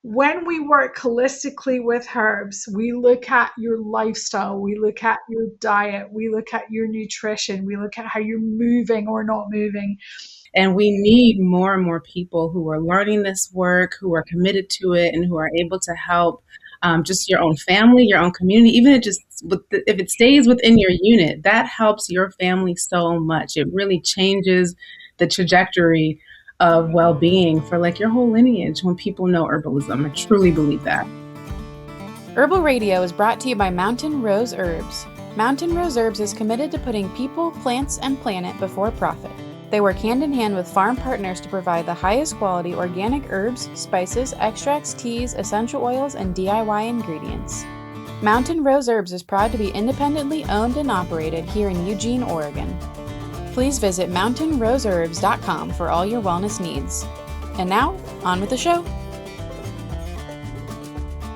when we work holistically with herbs, we look at your lifestyle, we look at your diet, we look at your nutrition, we look at how you're moving or not moving. And we need more and more people who are learning this work, who are committed to it, and who are able to help just your own family, your own community. Even if it stays within your unit, that helps your family so much. It really changes the trajectory of well-being for like your whole lineage when people know herbalism. I truly believe that. Herbal Radio is brought to you by Mountain Rose Herbs. Mountain Rose Herbs is committed to putting people, plants, and planet before profit. They work hand in hand with farm partners to provide the highest quality organic herbs, spices, extracts, teas, essential oils, and DIY ingredients. Mountain Rose Herbs is proud to be independently owned and operated here in Eugene, Oregon. Please visit mountainroseherbs.com for all your wellness needs. And now, on with the show.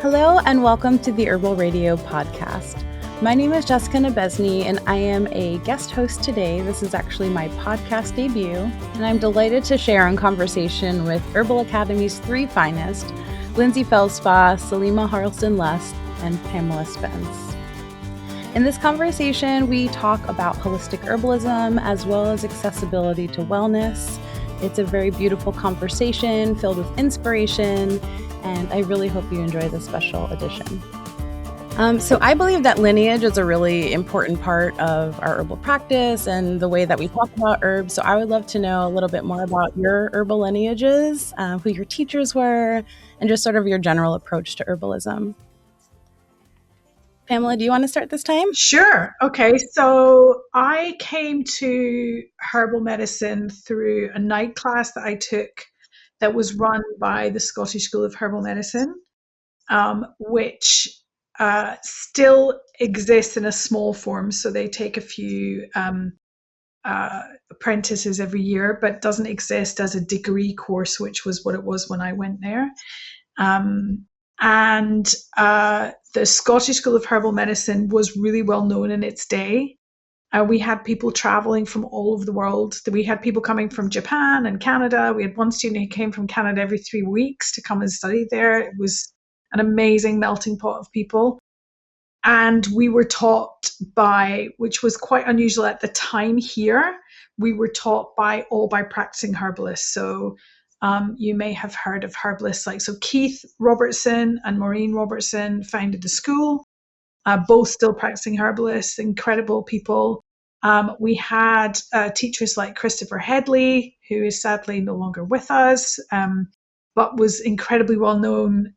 Hello and welcome to the Herbal Radio podcast. My name is Jessicka Nebesni and I am a guest host today. This is actually my podcast debut, and I'm delighted to share in conversation with Herbal Academy's three finest, Lindsey Feldpausch, Selima Harlston, and Pamela Spence. In this conversation, we talk about holistic herbalism as well as accessibility to wellness. It's a very beautiful conversation filled with inspiration, and I really hope you enjoy this special edition. So I believe that lineage is a really important part of our herbal practice and the way that we talk about herbs. So I would love to know a little bit more about your herbal lineages, who your teachers were, and just sort of your general approach to herbalism. Pamela, do you want to start this time? Sure. Okay. So I came to herbal medicine through a night class that I took that was run by the Scottish School of Herbal Medicine, which still exists in a small form. So they take a few apprentices every year, but doesn't exist as a degree course, which was what it was when I went there. And the Scottish School of Herbal Medicine was really well known in its day. We had people traveling from all over the world. We had people coming from Japan and Canada. We had one student who came from Canada every 3 weeks to come and study there. It was an amazing melting pot of people. And we were taught by, which was quite unusual at the time here, we were taught by practicing herbalists. So you may have heard of herbalists so Keith Robertson and Maureen Robertson founded the school, both still practicing herbalists, incredible people. We had teachers like Christopher Headley, who is sadly no longer with us, but was incredibly well known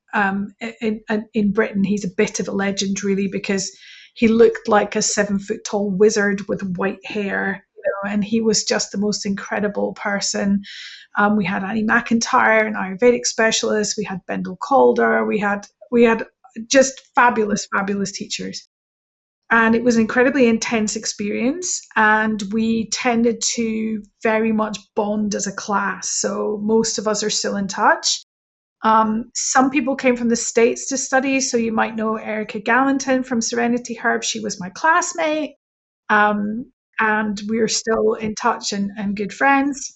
in Britain. He's a bit of a legend, really, because he looked like a 7-foot-tall wizard with white hair, and he was just the most incredible person. We had Annie McIntyre, an Ayurvedic specialist. We had Bendel Calder. We had just fabulous teachers. And it was an incredibly intense experience. And we tended to very much bond as a class. So most of us are still in touch. Some people came from the States to study. So you might know Erica Gallenton from Serenity Herb. She was my classmate. And we're still in touch and good friends.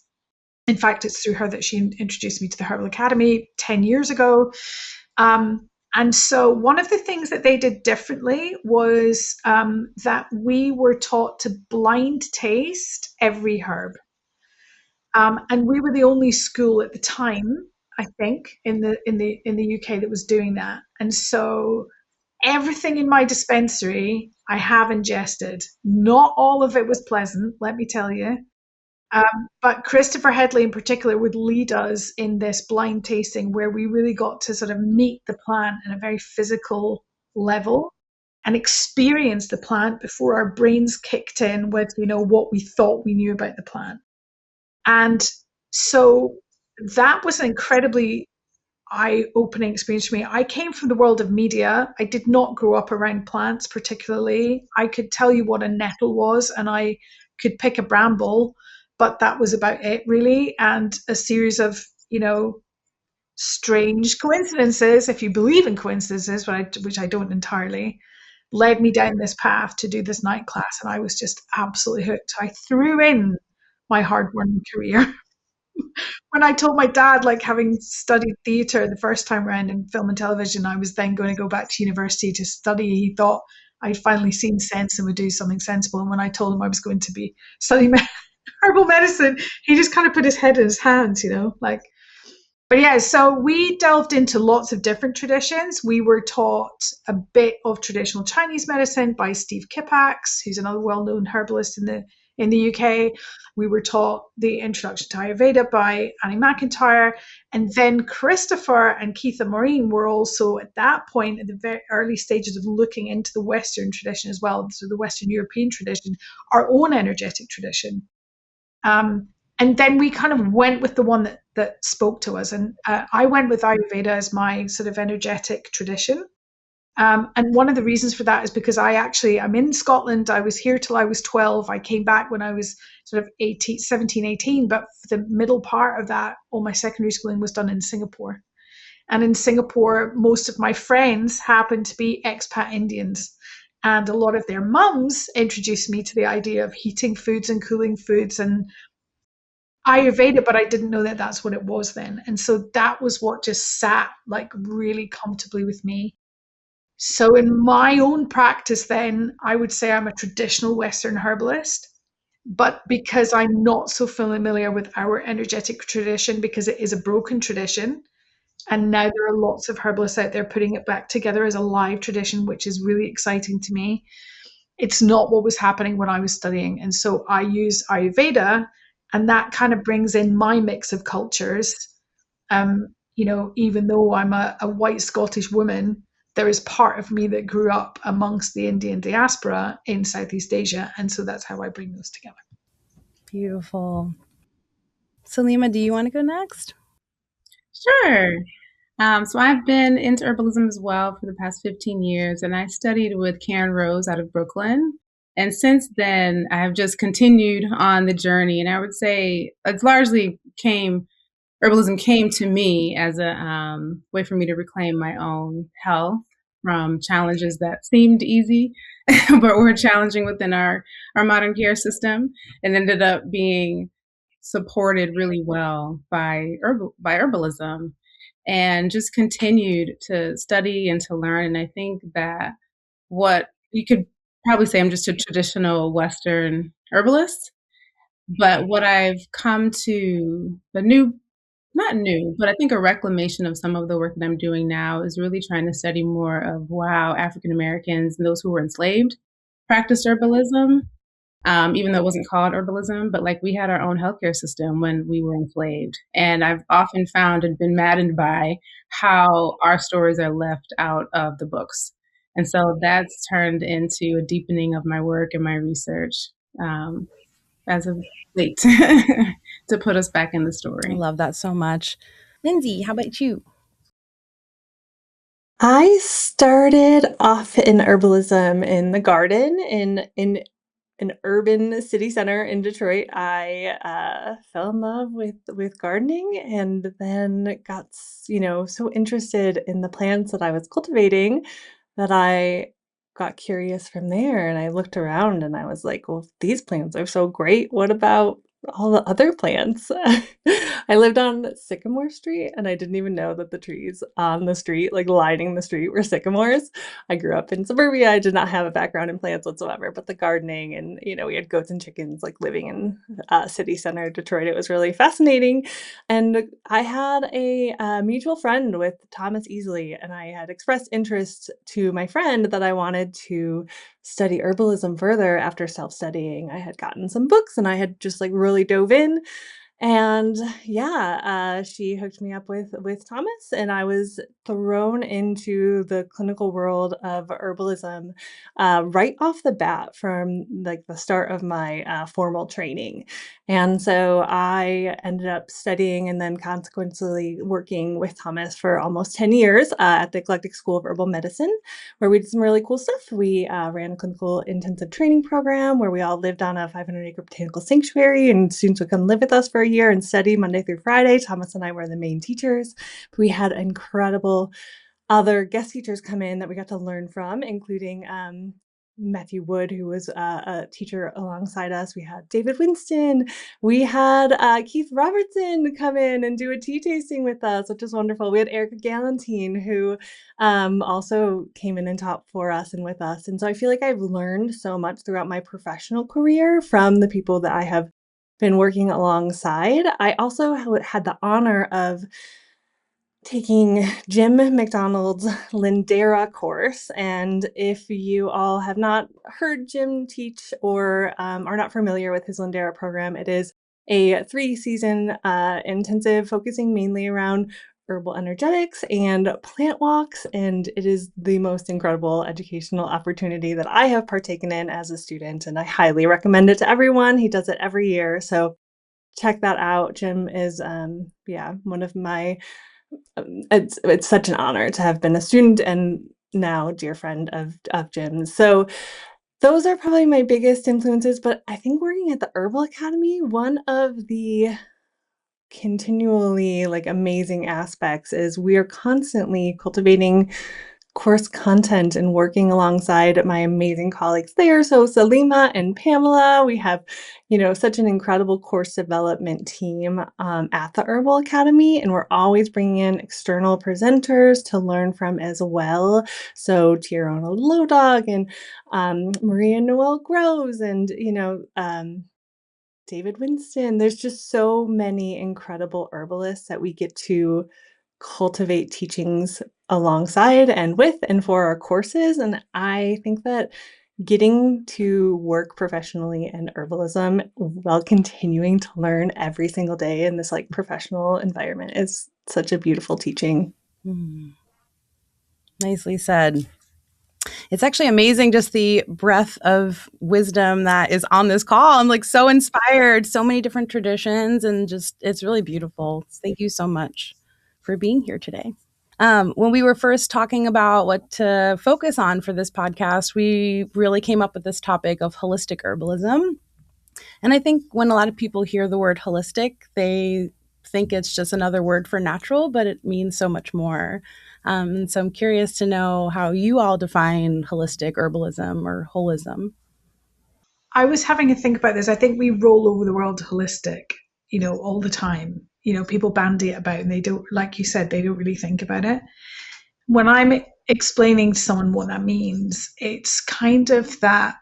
In fact, it's through her that she introduced me to the Herbal Academy 10 years ago. And so one of the things that they did differently was that we were taught to blind taste every herb. And we were the only school at the time, I think, in the UK that was doing that. And so everything in my dispensary I have ingested. Not all of it was pleasant, let me tell you. But Christopher Headley in particular would lead us in this blind tasting where we really got to sort of meet the plant in a very physical level and experience the plant before our brains kicked in with, what we thought we knew about the plant. And so that was an incredibly eye-opening experience for me. I came from the world of media. I did not grow up around plants particularly. I could tell you what a nettle was and I could pick a bramble, but that was about it, really. And a series of, strange coincidences, if you believe in coincidences, which I don't entirely, led me down this path to do this night class. And I was just absolutely hooked. I threw in my hard-won career. when I told my dad, like having studied theatre the first time around in film and television, I was then going to go back to university to study. He thought I'd finally seen sense and would do something sensible. And when I told him I was going to be studying herbal medicine, he just kind of put his head in his hands, like. But yeah, so we delved into lots of different traditions. We were taught a bit of traditional Chinese medicine by Steve Kippax, who's another well-known herbalist in the UK. We were taught the introduction to Ayurveda by Annie McIntyre. And then Christopher and Keitha Maureen were also at that point at the very early stages of looking into the Western tradition as well, so the Western European tradition, our own energetic tradition. And then we kind of went with the one that spoke to us. And I went with Ayurveda as my sort of energetic tradition. And one of the reasons for that is because I'm in Scotland. I was here till I was 12. I came back when I was sort of 17, 18. But for the middle part of that, all my secondary schooling was done in Singapore. And in Singapore, most of my friends happened to be expat Indians. And a lot of their mums introduced me to the idea of heating foods and cooling foods and Ayurveda, but I didn't know that that's what it was then. And so that was what just sat like really comfortably with me. So in my own practice then, I would say I'm a traditional Western herbalist, but because I'm not so familiar with our energetic tradition, because it is a broken tradition, and now there are lots of herbalists out there putting it back together as a live tradition, which is really exciting to me. It's not what was happening when I was studying. And so I use Ayurveda, and that kind of brings in my mix of cultures. Even though I'm a white Scottish woman, there is part of me that grew up amongst the Indian diaspora in Southeast Asia. And so that's how I bring those together. Beautiful. Selima, do you want to go next? Sure. So I've been into herbalism as well for the past 15 years, and I studied with Karen Rose out of Brooklyn. And since then, I have just continued on the journey. And I would say it's largely herbalism came to me as a way for me to reclaim my own health from challenges that seemed easy, but were challenging within our modern care system, and ended up being supported really well by herbalism, and just continued to study and to learn. And I think that what you could probably say I'm just a traditional Western herbalist, but what I've come to not new, but I think a reclamation of some of the work that I'm doing now is really trying to study more of how African Americans and those who were enslaved practiced herbalism, even though it wasn't called herbalism, but like we had our own healthcare system when we were enslaved. And I've often found and been maddened by how our stories are left out of the books. And so that's turned into a deepening of my work and my research as of late to put us back in the story. I love that so much. Lindsey, how about you? I started off in herbalism in the garden in an urban city center in Detroit. I fell in love with gardening, and then got so interested in the plants that I was cultivating that I got curious from there. And I looked around and I was like, well, these plants are so great. What about all the other plants? I lived on Sycamore Street, and I didn't even know that the trees on the street, like lining the street, were sycamores. I grew up in suburbia. I did not have a background in plants whatsoever, but the gardening and, we had goats and chickens, like living in city center Detroit. It was really fascinating. And I had a mutual friend with Thomas Easley, and I had expressed interest to my friend that I wanted to study herbalism further after self-studying. I had gotten some books and I had just like really dove in. And she hooked me up with Thomas, and I was thrown into the clinical world of herbalism right off the bat from like the start of my formal training. And so I ended up studying and then consequently working with Thomas for almost 10 years at the Eclectic School of Herbal Medicine, where we did some really cool stuff. We ran a clinical intensive training program where we all lived on a 500-acre botanical sanctuary, and students would come live with us for a year and study Monday through Friday. Thomas and I were the main teachers. We had incredible other guest teachers come in that we got to learn from, including Matthew Wood, who was a teacher alongside us. We had David Winston. We had Keith Robertson come in and do a tea tasting with us, which is wonderful. We had Erica Galantine, who also came in and taught for us and with us. And so I feel like I've learned so much throughout my professional career from the people that I have been working alongside. I also had the honor of taking Jim McDonald's Lindera course. And if you all have not heard Jim teach or are not familiar with his Lindera program, it is a 3-season intensive focusing mainly around herbal energetics and plant walks. And it is the most incredible educational opportunity that I have partaken in as a student. And I highly recommend it to everyone. He does it every year. So check that out. Jim is, one of my it's such an honor to have been a student and now dear friend of Jim's. So those are probably my biggest influences, but I think working at the Herbal Academy, one of the continually amazing aspects is we are constantly cultivating course content and working alongside my amazing colleagues there. So Selima and Pamela, we have, such an incredible course development team at the Herbal Academy, and we're always bringing in external presenters to learn from as well. So Tiarona Lodog and Maria Noel Groves and, David Winston. There's just so many incredible herbalists that we get to cultivate teachings alongside and with and for our courses. And I think that getting to work professionally in herbalism while continuing to learn every single day in this professional environment is such a beautiful teaching. Nicely said. It's actually amazing just the breadth of wisdom that is on this call. I'm so inspired, so many different traditions, and just it's really beautiful. Thank you so much for being here today. When we were first talking about what to focus on for this podcast, we really came up with this topic of holistic herbalism. And I think when a lot of people hear the word holistic, they think it's just another word for natural, but it means so much more. And so I'm curious to know how you all define holistic herbalism or holism. I was having a think about this. I think we roll over the word holistic, all the time. People bandy it about and they don't, like you said, they don't really think about it. When I'm explaining to someone what that means, it's kind of that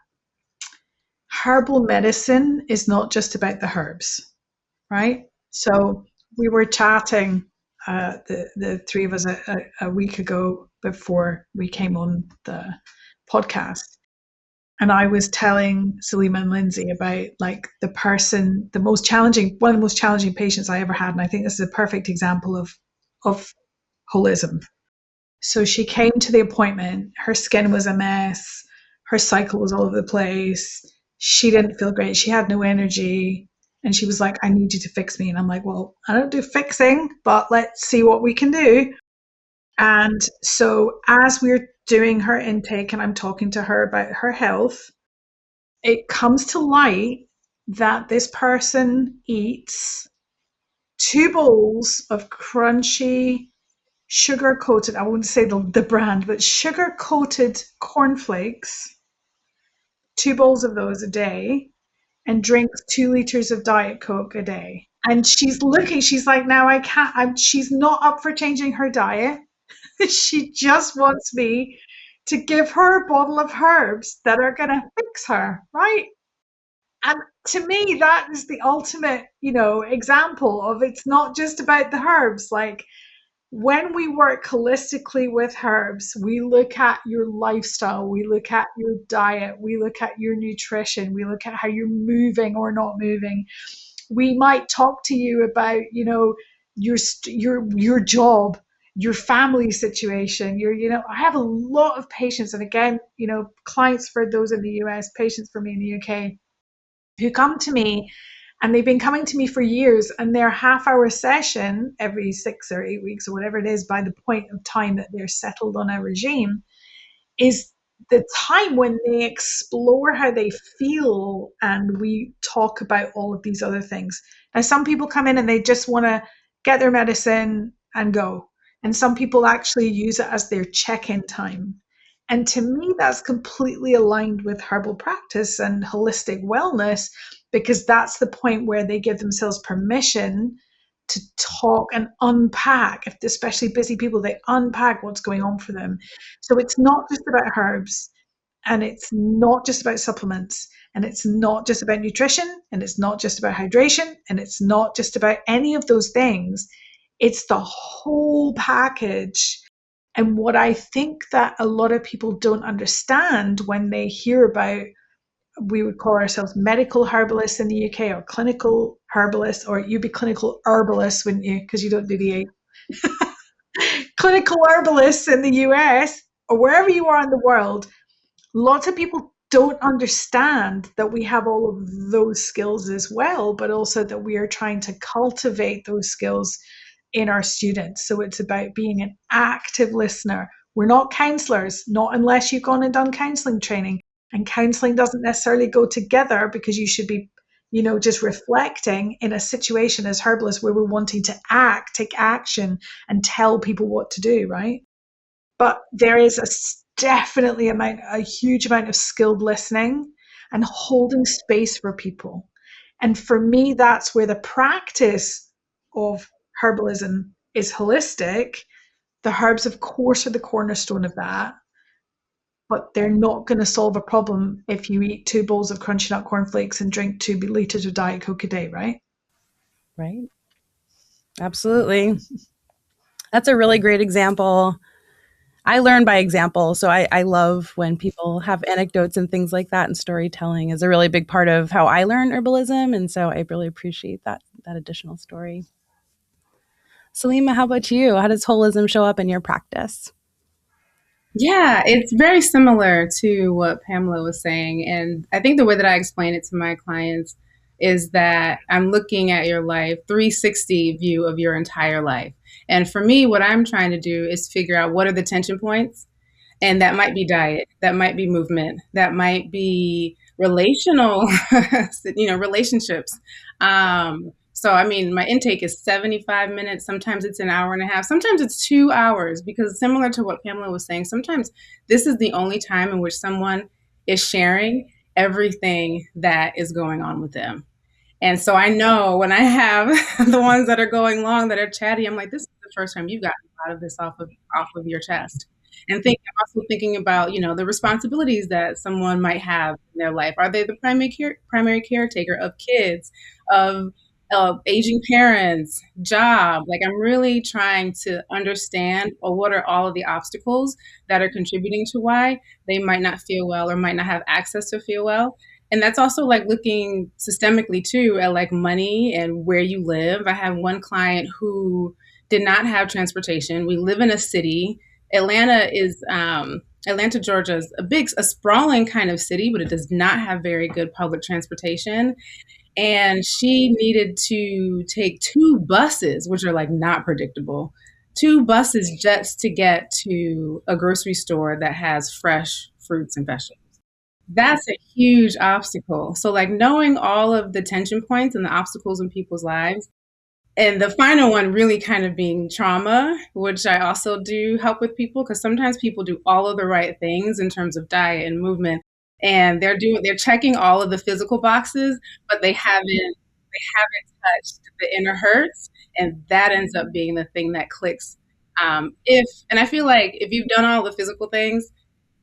herbal medicine is not just about the herbs, right? So we were chatting, the three of us a week ago before we came on the podcast. And I was telling Selima and Lindsey about one of the most challenging patients I ever had. And I think this is a perfect example of holism. So she came to the appointment, her skin was a mess, her cycle was all over the place. She didn't feel great. She had no energy. And she was like, I need you to fix me. And I'm like, well, I don't do fixing, but let's see what we can do. And so as we're doing her intake and I'm talking to her about her health, it comes to light that this person eats 2 bowls of crunchy, sugar-coated, I wouldn't say the brand, but sugar-coated cornflakes, 2 bowls of those a day, and drinks 2 liters of Diet Coke a day. And she's like, now I can't, she's not up for changing her diet. She just wants me to give her a bottle of herbs that are going to fix her, right? And to me, that is the ultimate, example of it's not just about the herbs. When we work holistically with herbs, we look at your lifestyle, we look at your diet, we look at your nutrition, we look at how you're moving or not moving. We might talk to you about, your job, your family situation, I have a lot of patients, and again, clients for those in the US, patients for me in the UK, who come to me, and they've been coming to me for years, and their half-hour session every 6 or 8 weeks or whatever it is, by the point of time that they're settled on a regime, is the time when they explore how they feel, and we talk about all of these other things. Now, some people come in and they just want to get their medicine and go. And some people actually use it as their check-in time. And to me, that's completely aligned with herbal practice and holistic wellness, because that's the point where they give themselves permission to talk and unpack. If especially busy people, they unpack what's going on for them. So it's not just about herbs, and it's not just about supplements, and it's not just about nutrition, and it's not just about hydration, and it's not just about any of those things. It's the whole package. And what I think that a lot of people don't understand when they hear about, we would call ourselves medical herbalists in the UK, or clinical herbalists, or you'd be clinical herbalists, wouldn't you? Because you don't do the clinical herbalists in the US, or wherever you are in the world. Lots of people don't understand that we have all of those skills as well, but also that we are trying to cultivate those skills in our students. So it's about being an active listener. We're not counselors, not unless you've gone and done counseling training. And counseling doesn't necessarily go together, because you should be, just reflecting in a situation as herbalists where we're wanting to act, take action, and tell people what to do, right? But there is definitely a huge amount of skilled listening and holding space for people. And for me, that's where the practice of herbalism is holistic. The herbs, of course, are the cornerstone of that, but they're not going to solve a problem if you eat 2 bowls of crunchy nut cornflakes and drink 2 liters of Diet Coke a day, right? Right. Absolutely. That's a really great example. I learn by example. So I love when people have anecdotes and things like that, and storytelling is a really big part of how I learn herbalism. And so I really appreciate that additional story. Selima, how about you? How does holism show up in your practice? Yeah, it's very similar to what Pamela was saying. And I think the way that I explain it to my clients is that I'm looking at your life, 360 view of your entire life. And for me, what I'm trying to do is figure out what are the tension points. And that might be diet, that might be movement, that might be relational, relationships. So, I mean, my intake is 75 minutes. Sometimes it's an hour and a half. Sometimes it's 2 hours, because similar to what Pamela was saying, sometimes this is the only time in which someone is sharing everything that is going on with them. And so I know when I have the ones that are going long, that are chatty, I'm like, this is the first time you've gotten a lot of this off of your chest. And also thinking about, the responsibilities that someone might have in their life. Are they the primary caretaker of kids, of aging parents, job? Like, I'm really trying to understand, what are all of the obstacles that are contributing to why they might not feel well or might not have access to feel well. And that's also like looking systemically too at like money and where you live. I have one client who did not have transportation. We live in a city. Atlanta, Georgia is a sprawling kind of city, but it does not have very good public transportation. And she needed to take 2 buses, which are like not predictable, 2 buses just to get to a grocery store that has fresh fruits and vegetables. That's a huge obstacle. So like knowing all of the tension points and the obstacles in people's lives. And the final one really kind of being trauma, which I also do help with people, because sometimes people do all of the right things in terms of diet and movement, and they're checking all of the physical boxes, but they haven't touched the inner hurts, and that ends up being the thing that clicks. And I feel like if you've done all the physical things,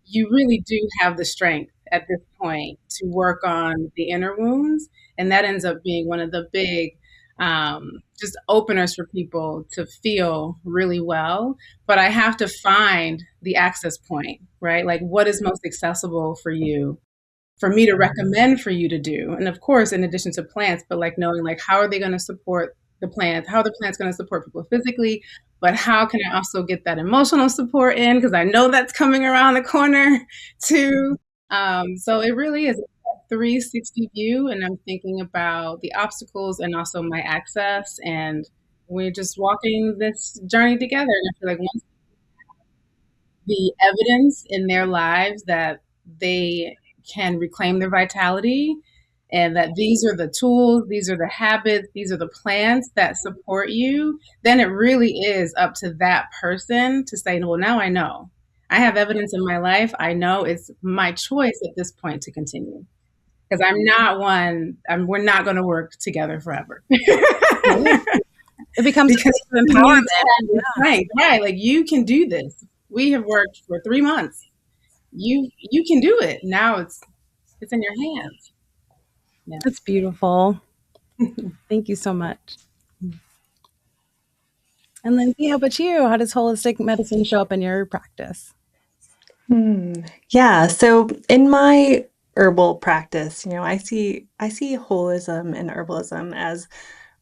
you really do have the strength at this point to work on the inner wounds, and that ends up being one of the big just openers for people to feel really well. But I have to find the access point, right? Like, what is most accessible for you, for me to recommend for you to do? And of course, in addition to plants, but like knowing like, how are they going to support the plants? How are the plants going to support people physically? But how can I also get that emotional support in? Because I know that's coming around the corner too. So it really is 360 view, and I'm thinking about the obstacles and also my access, and we're just walking this journey together. And I feel like once the evidence in their lives that they can reclaim their vitality, and that these are the tools, these are the habits, these are the plants that support you, then it really is up to that person to say, well, now I know. I have evidence in my life. I know it's my choice at this point to continue. Because I'm not we're not going to work together forever. It becomes because a place of empowerment. Right. Like, you can do this. We have worked for 3 months. You can do it. Now it's in your hands. Yeah. That's beautiful. Thank you so much. And Lindsey, how about you? How does holistic medicine show up in your practice? Yeah, so in my herbal practice, I see holism and herbalism as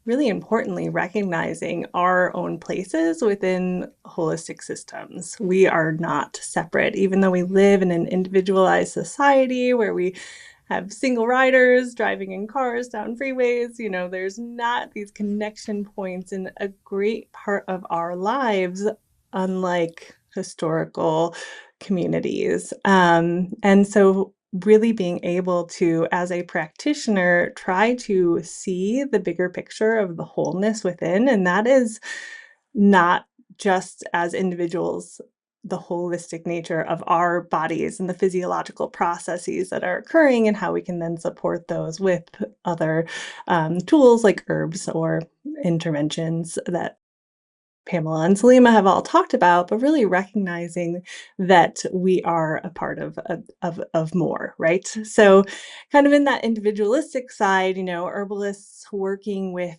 really importantly recognizing our own places within holistic systems. We are not separate, even though we live in an individualized society where we have single riders driving in cars down freeways. There's not these connection points in a great part of our lives, unlike historical communities. And so really being able to, as a practitioner, try to see the bigger picture of the wholeness within. And that is not just as individuals, the holistic nature of our bodies and the physiological processes that are occurring, and how we can then support those with other tools like herbs or interventions that Pamela and Selima have all talked about, but really recognizing that we are a part of more, right? So kind of in that individualistic side, herbalists working with,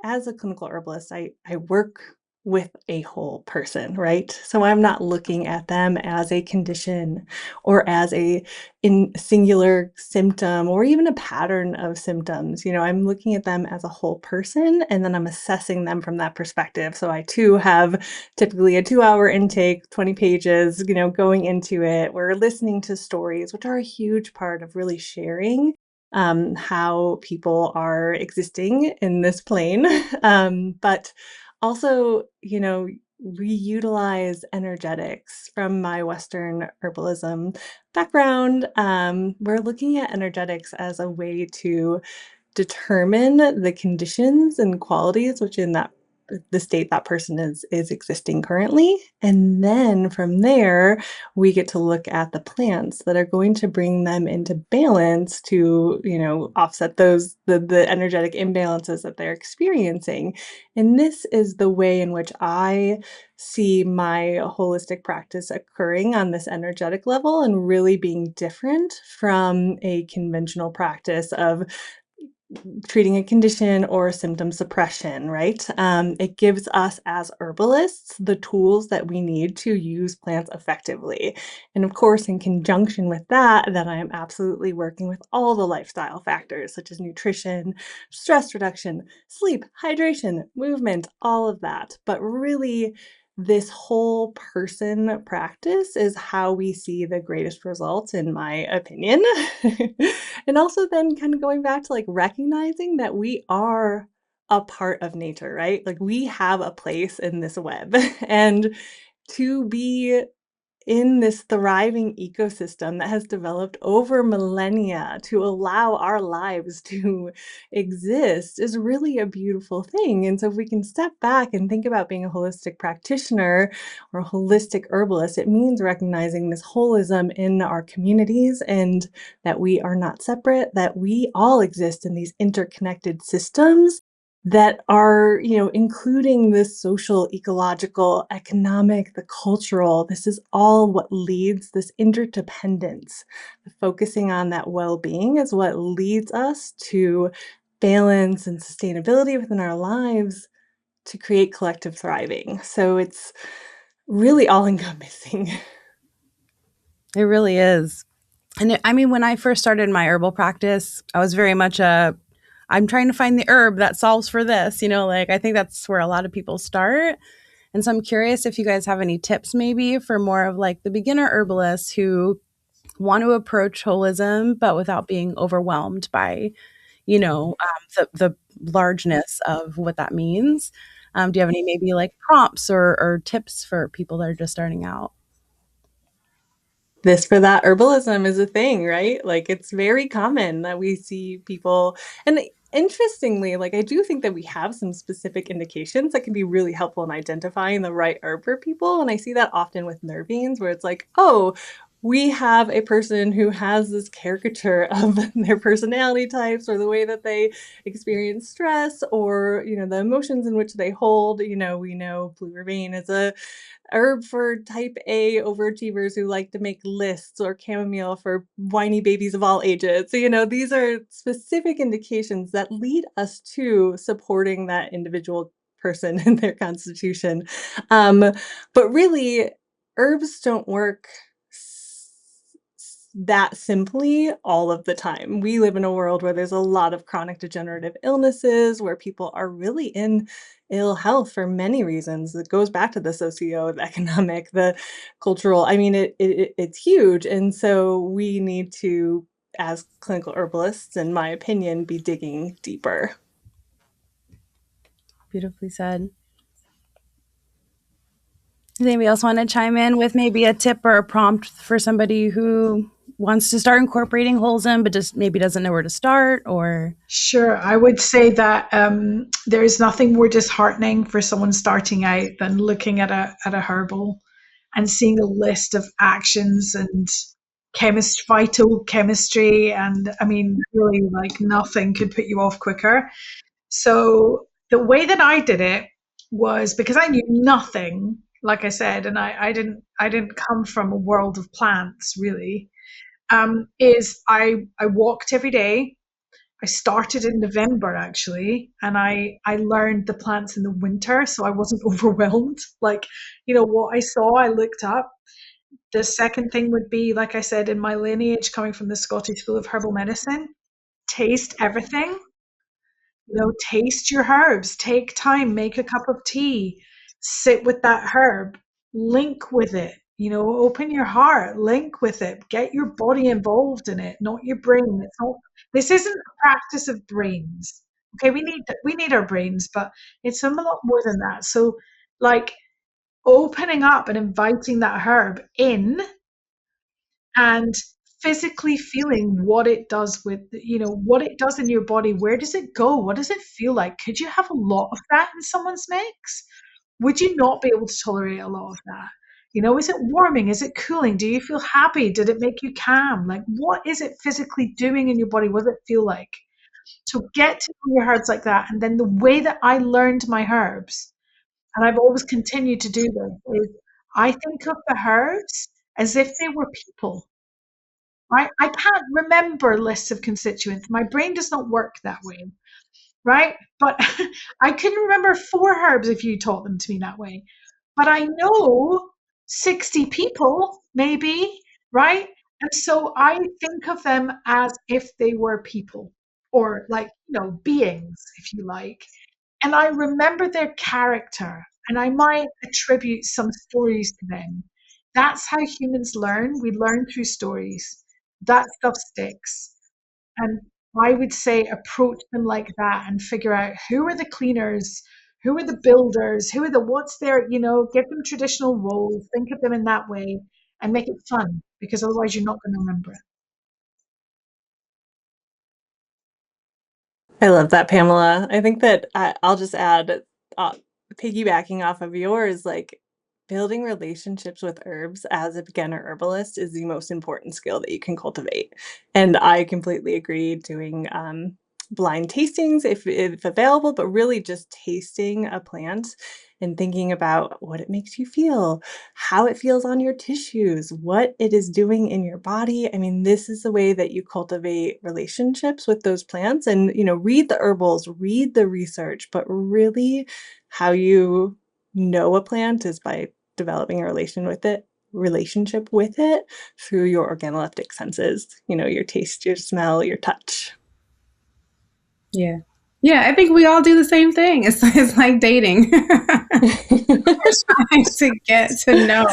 as a clinical herbalist, I work with a whole person, right? So I'm not looking at them as a condition or as a in singular symptom or even a pattern of symptoms. I'm looking at them as a whole person, and then I'm assessing them from that perspective. So I too have typically a 2-hour intake, 20 pages, going into it. We're listening to stories, which are a huge part of really sharing how people are existing in this plane. But also, we utilize energetics from my Western herbalism background. We're looking at energetics as a way to determine the conditions and qualities which in the state that person is existing currently. And then from there, we get to look at the plants that are going to bring them into balance to, offset the energetic imbalances that they're experiencing. And this is the way in which I see my holistic practice occurring on this energetic level and really being different from a conventional practice of treating a condition or symptom suppression, right? It gives us as herbalists the tools that we need to use plants effectively. And of course, in conjunction with that, then I am absolutely working with all the lifestyle factors such as nutrition, stress reduction, sleep, hydration, movement, all of that. But really, this whole person practice is how we see the greatest results, in my opinion. And also then kind of going back to recognizing that we are a part of nature, right? Like we have a place in this web and to be in this thriving ecosystem that has developed over millennia to allow our lives to exist is really a beautiful thing. And so if we can step back and think about being a holistic practitioner or a holistic herbalist, it means recognizing this holism in our communities and that we are not separate, that we all exist in these interconnected systems that are, including the social, ecological, economic, the cultural. This is all what leads this interdependence. Focusing on that well-being is what leads us to balance and sustainability within our lives to create collective thriving. So it's really all-encompassing. It really is. And when I first started my herbal practice, I was very much I'm trying to find the herb that solves for this, I think that's where a lot of people start. And so I'm curious if you guys have any tips maybe for more of the beginner herbalists who want to approach holism, but without being overwhelmed by, the largeness of what that means. Do you have any maybe prompts or tips for people that are just starting out? This for that herbalism is a thing, right? It's very common that we see people, and interestingly, like I do think that we have some specific indications that can be really helpful in identifying the right herb for people. And I see that often with nervines where it's like, oh, we have a person who has this caricature of their personality types or the way that they experience stress or, the emotions in which they hold. We know blue vervain is a herb for type A overachievers who like to make lists, or chamomile for whiny babies of all ages. So, these are specific indications that lead us to supporting that individual person and their constitution. But really, herbs don't work that simply all of the time. We live in a world where there's a lot of chronic degenerative illnesses, where people are really in ill health for many reasons. It goes back to the socioeconomic, the cultural. I mean, it's huge. And so we need to, as clinical herbalists, in my opinion, be digging deeper. Beautifully said. Does anybody else want to chime in with maybe a tip or a prompt for somebody who wants to start incorporating holism, but just maybe doesn't know where to start? Or Sure, I would say that there is nothing more disheartening for someone starting out than looking at a herbal and seeing a list of actions and phytochemistry, and I mean, really, like nothing could put you off quicker. So the way that I did it was, because I knew nothing, like I said, and I didn't come from a world of plants really. Is I walked every day. I started in November actually, and I learned the plants in the winter, so I wasn't overwhelmed. Like, what I saw, I looked up. The second thing would be, like I said, in my lineage coming from the Scottish School of Herbal Medicine, taste everything. Taste your herbs, take time, make a cup of tea, sit with that herb, link with it, open your heart, link with it, get your body involved in it, not your brain. This isn't a practice of brains. Okay, we need our brains, but it's a lot more than that. So, like, opening up and inviting that herb in and physically feeling what it does what it does in your body. Where does it go? What does it feel like? Could you have a lot of that in someone's mix? Would you not be able to tolerate a lot of that? Is it warming? Is it cooling? Do you feel happy? Did it make you calm? Like, what is it physically doing in your body? What does it feel like? So get to know your herbs like that. And then the way that I learned my herbs, and I've always continued to do this, is I think of the herbs as if they were people. Right? I can't remember lists of constituents. My brain does not work that way, right? But I couldn't remember 4 herbs if you taught them to me that way. But I know 60 people, maybe, right? And so I think of them as if they were people, or like, beings, if you like. And I remember their character, and I might attribute some stories to them. That's how humans learn. We learn through stories. That stuff sticks. And I would say approach them like that and figure out who are the cleaners, who are the builders, who are what's their, give them traditional roles, think of them in that way and make it fun, because otherwise you're not going to remember it. I love that, Pamela. I think that I'll just add, piggybacking off of yours, like building relationships with herbs as a beginner herbalist is the most important skill that you can cultivate. And I completely agree, doing blind tastings if available, but really just tasting a plant and thinking about what it makes you feel, how it feels on your tissues, what it is doing in your body. I mean, this is the way that you cultivate relationships with those plants. And, read the herbals, read the research, but really how you know a plant is by developing a relationship with it through your organoleptic senses, your taste, your smell, your touch. Yeah. Yeah, I think we all do the same thing. It's like dating. We're trying to get to know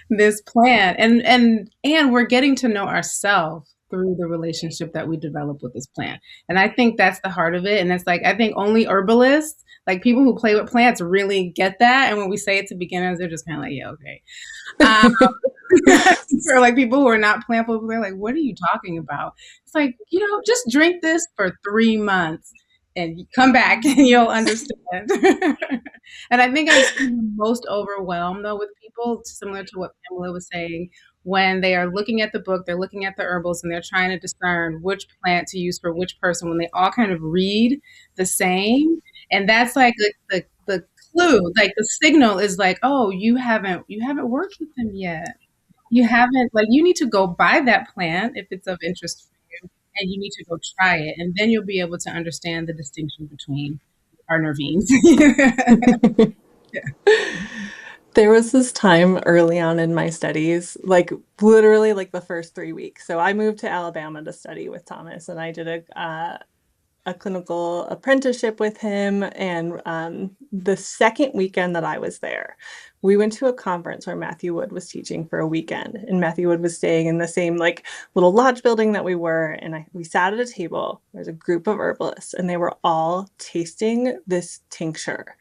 this plant, and we're getting to know ourselves through the relationship that we develop with this plant. And I think that's the heart of it. And it's like, I think only herbalists, like people who play with plants, really get that. And when we say it to beginners, they're just kind of like, yeah, okay. Or like people who are not plant people, they're like, what are you talking about? It's like, just drink this for 3 months and come back and you'll understand. And I think I'm most overwhelmed though with people, similar to what Pamela was saying, when they are looking at the book, they're looking at the herbals and they're trying to discern which plant to use for which person when they all kind of read the same. And that's like the clue, like the signal is like, oh, you haven't worked with them yet. You haven't, like, you need to go buy that plant if it's of interest for you, and you need to go try it, and then you'll be able to understand the distinction between our nervines. There was this time early on in my studies, like literally like the first 3 weeks. So I moved to Alabama to study with Thomas, and I did a clinical apprenticeship with him. And the second weekend that I was there, we went to a conference where Matthew Wood was teaching for a weekend, and Matthew Wood was staying in the same like little lodge building that we were. And we sat at a table. There's a group of herbalists, and they were all tasting this tincture,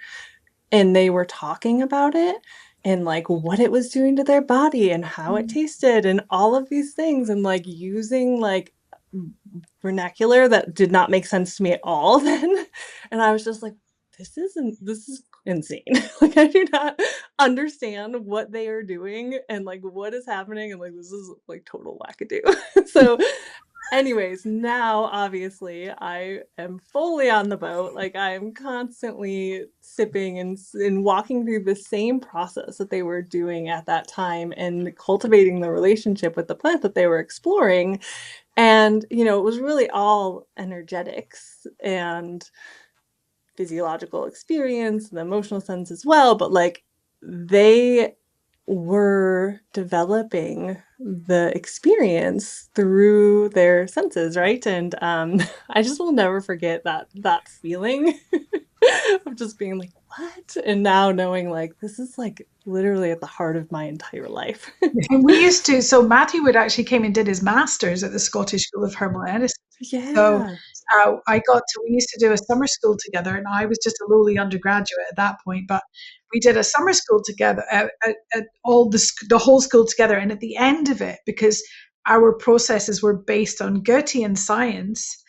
and they were talking about it and like what it was doing to their body and how it tasted and all of these things, and like using like vernacular that did not make sense to me at all then. And I was just like, this is insane. Like, I do not understand what they are doing and like what is happening, and like this is like total wackadoo. So anyways, now obviously I am fully on the boat. Like, I'm constantly sipping and walking through the same process that they were doing at that time and cultivating the relationship with the plant that they were exploring. And, you know, it was really all energetics and physiological experience and the emotional sense as well. But like, they were developing the experience through their senses, right? And I just will never forget that feeling of just being like, what? And now knowing like this is like literally at the heart of my entire life. And we used to, so Matthew Wood actually came and did his master's at the Scottish School of Herbal Medicine. Yeah. So we used to do a summer school together, and I was just a lowly undergraduate at that point, but we did a summer school together, at all the whole school together. And at the end of it, because our processes were based on Goethean science,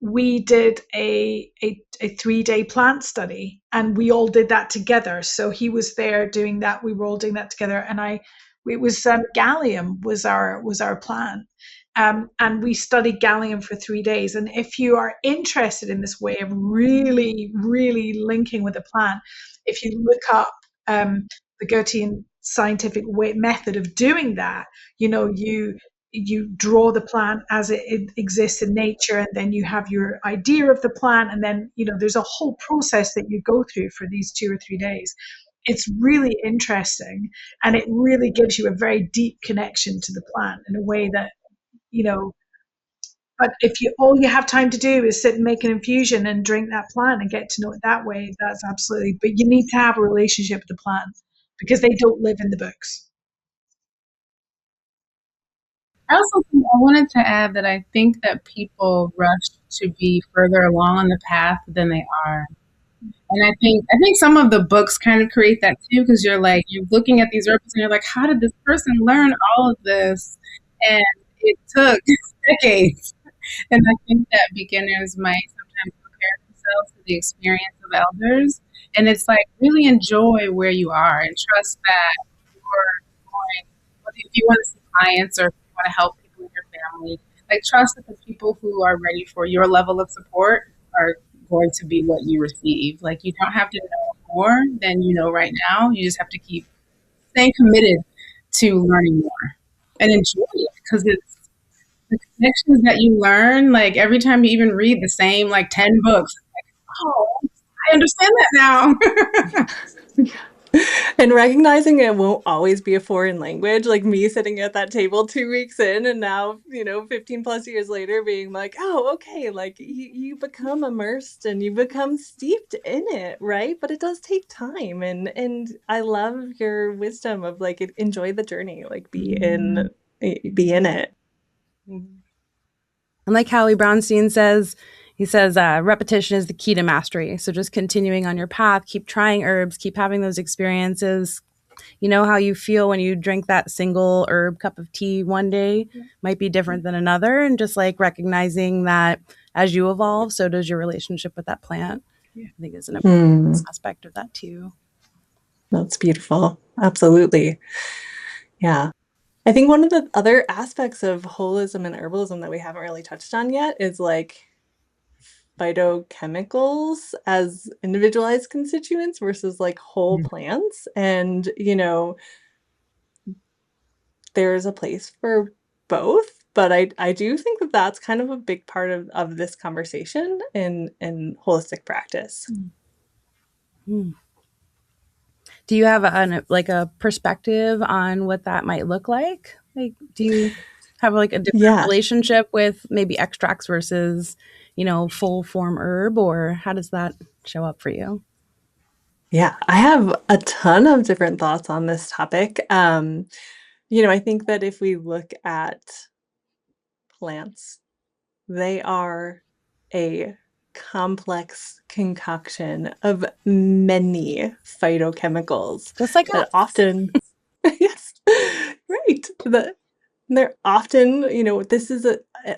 we did a 3-day plant study, and we all did that together. So he was there doing that. We were all doing that together. And it was gallium was our plant. And we studied gallium for 3 days. And if you are interested in this way of really, really linking with a plant, if you look up the Goethean scientific method of doing that, you know, you draw the plant as it exists in nature, and then you have your idea of the plant, and then, you know, there's a whole process that you go through for these 2 or 3 days. It's really interesting, and it really gives you a very deep connection to the plant in a way that, you know, but if all you have time to do is sit and make an infusion and drink that plant and get to know it that way, that's absolutely, but you need to have a relationship with the plant because they don't live in the books. I also think I wanted to add that I think that people rush to be further along on the path than they are. And I think some of the books kind of create that too, because you're looking at these herbs and you're like, how did this person learn all of this? And it took decades. And I think that beginners might sometimes compare themselves to the experience of elders. And it's like, really enjoy where you are and trust that you're going, if you want to see clients or if you want to help people in your family, like trust that the people who are ready for your level of support are going to be what you receive. Like, you don't have to know more than you know right now. You just have to keep staying committed to learning more and enjoy it, because it's the connections that you learn. Like, every time you even read the same 10 books, like, oh, I understand that now. And recognizing it won't always be a foreign language, like me sitting at that table 2 weeks in, and now, 15 plus years later being like, oh, okay, like you become immersed and you become steeped in it, right? But it does take time. And I love your wisdom of enjoy the journey, be in it. And like Howie Brownstein says, he says, repetition is the key to mastery. So just continuing on your path, keep trying herbs, keep having those experiences, you know, how you feel when you drink that single herb cup of tea one day might be different than another. And just like recognizing that as you evolve, so does your relationship with that plant. I think is an important aspect of that too. That's beautiful. Absolutely. Yeah. I think one of the other aspects of holism and herbalism that we haven't really touched on yet is like phytochemicals as individualized constituents versus like whole plants. And, you know, there's a place for both, but I do think that that's kind of a big part of this conversation in holistic practice. Do you have a perspective on what that might look like? Like, do you have like a different relationship with maybe extracts versus, you know, full form herb, or how does that show up for you? Yeah, I have a ton of different thoughts on this topic. You know, I think that if we look at plants, they are a complex concoction of many phytochemicals. Just like that often, yes, right. They're often, you know, this is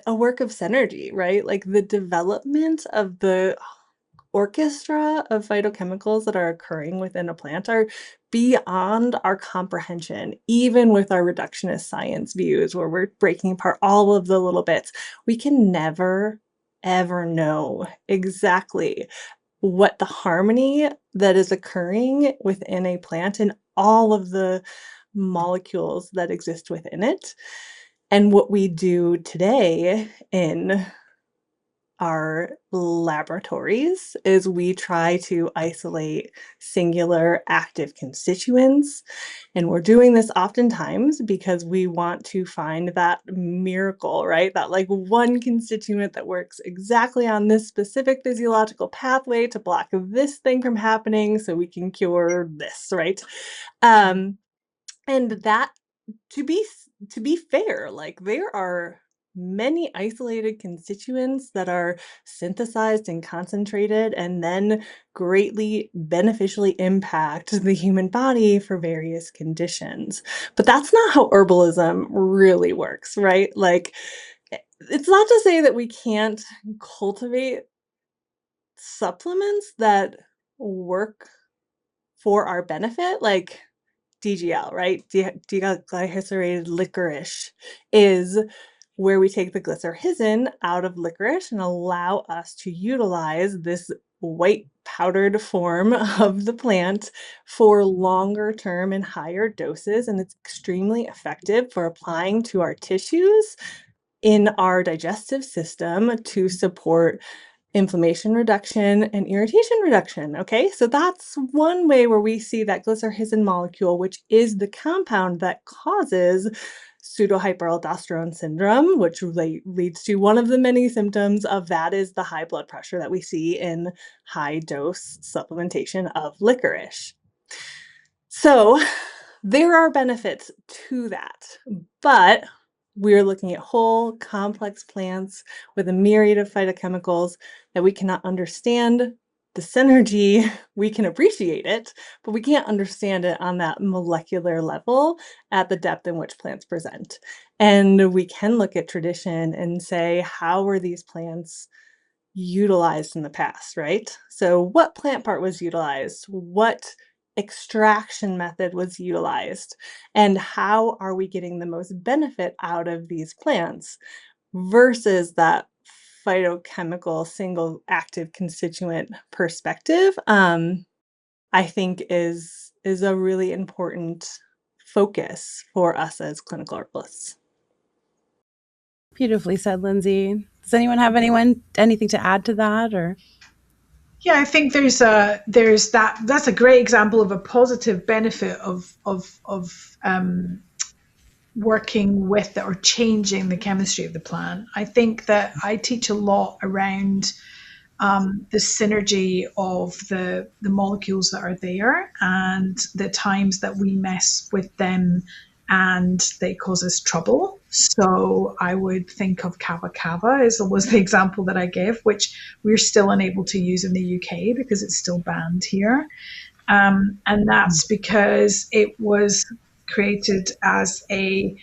a work of synergy, right? Like the development of the orchestra of phytochemicals that are occurring within a plant are beyond our comprehension, even with our reductionist science views, where we're breaking apart all of the little bits. We can never, ever know exactly what the harmony that is occurring within a plant and all of the molecules that exist within it. And what we do today in our laboratories is we try to isolate singular active constituents. And we're doing this oftentimes because we want to find that miracle, right? That like one constituent that works exactly on this specific physiological pathway to block this thing from happening so we can cure this, right? And that, to be fair, like there are many isolated constituents that are synthesized and concentrated and then greatly beneficially impact the human body for various conditions. But that's not how herbalism really works, right? Like, it's not to say that we can't cultivate supplements that work for our benefit, like DGL, right? Deglycerated licorice is where we take the glycyrrhizin out of licorice and allow us to utilize this white powdered form of the plant for longer term and higher doses. And it's extremely effective for applying to our tissues in our digestive system to support inflammation reduction and irritation reduction. Okay, so that's one way where we see that glycyrrhizin molecule, which is the compound that causes pseudohyperaldosterone syndrome, which leads to one of the many symptoms of that is the high blood pressure that we see in high dose supplementation of licorice. So there are benefits to that, but we're looking at whole complex plants with a myriad of phytochemicals that we cannot understand the synergy. We can appreciate it, but we can't understand it on that molecular level at the depth in which plants present. And we can look at tradition and say, how were these plants utilized in the past, right? So what plant part was utilized? What extraction method was utilized? And how are we getting the most benefit out of these plants versus that phytochemical single active constituent perspective? I think is a really important focus for us as clinical herbalists. Beautifully said, Lindsey. Does anyone have anything to add to that, or? Yeah, I think there's that's a great example of a positive benefit of working with or changing the chemistry of the plant. I think that I teach a lot around the synergy of the molecules that are there and the times that we mess with them and they cause us trouble. So I would think of kava kava was the example that I gave, which we're still unable to use in the UK because it's still banned here. And that's because it was created as an